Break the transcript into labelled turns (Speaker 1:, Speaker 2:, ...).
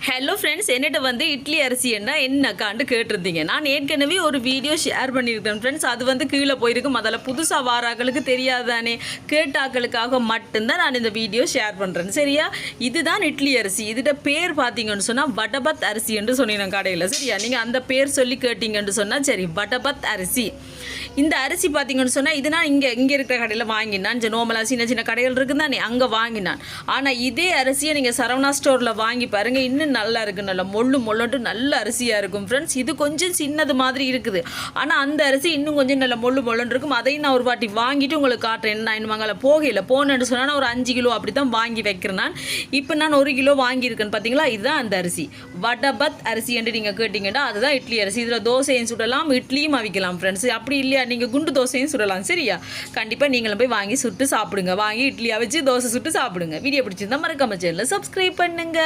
Speaker 1: Hello friends, என்னிட்ட வந்து இட்லி அரிசி என்னக்காண்டு கேட்டிருந்தீங்க. நான் ஏற்கனவே ஒரு வீடியோ ஷேர் பண்ணியிருக்கேன் ஃப்ரெண்ட்ஸ். அது வந்து கீழே போயிருக்கும். அதில் புதுசாக வாராக்களுக்கு தெரியாதானே, கேட்டாக்களுக்காக மட்டும்தான் நான் இந்த வீடியோ ஷேர் பண்ணுறேன். சரியா? இதுதான் இட்லி அரிசி. இதோட பேர் பார்த்தீங்கன்னு சொன்னால் வடபத் அரிசி என்று சொன்னீங்க கடையில். சரியா? நீங்கள் அந்த பேர் சொல்லி கேட்டிங்கன்னு சொன்னால் சரி, வடபத் அரிசி. இந்த அரிசி பார்த்தீங்கன்னு சொன்னால் இது நான் இங்கே இருக்கிற கடையில் வாங்கினான். நோமலா சின்ன சின்ன கடைகள் இருக்குது தானே, அங்கே வாங்கினான். ஆனால் இதே அரிசியை நீங்கள் சரவணா ஸ்டோரில் வாங்கி பாருங்கள், இன்னும் நல்லா இருக்குது. நல்லா மொள்ளுட்டு நல்ல அரிசியாக இருக்கும் ஃப்ரெண்ட்ஸ். இது கொஞ்சம் சின்னது மாதிரி இருக்குது, ஆனால் அந்த அரிசி இன்னும் கொஞ்சம் நல்ல மொள்ளுன்னு இருக்கும். அதையும் நான் ஒரு வாட்டி வாங்கிட்டு உங்களுக்கு காட்டுறேன். நான் இன்னும் மங்கள போகையில் போனேன்னு சொன்னால் ஒரு 5 கிலோ அப்படி தான் வாங்கி வைக்கிறேன் நான். இப்போ நான் 1 கிலோ வாங்கியிருக்கேன் பார்த்தீங்களா. இதுதான் அந்த அரிசி, வடபத் அரிசி என்று நீங்கள் கேட்டிங்கன்னா அதுதான் இட்லி அரிசி. இதில் தோசையும் சுடலாம், இட்லியும் அவிக்கலாம் ஃப்ரெண்ட்ஸ். அப்படி இல்லையா, நீங்கள் குண்டு தோசையும் சுடலாம். சரியா? கண்டிப்பாக நீங்களும் போய் வாங்கி சுட்டு சாப்பிடுங்க. வாங்கி இட்லியாக வச்சு தோசை சுட்டு சாப்பிடுங்க. வீடியோ பிடிச்சிருந்தா மறக்காம சேனலை சப்ஸ்கிரைப் பண்ணுங்க.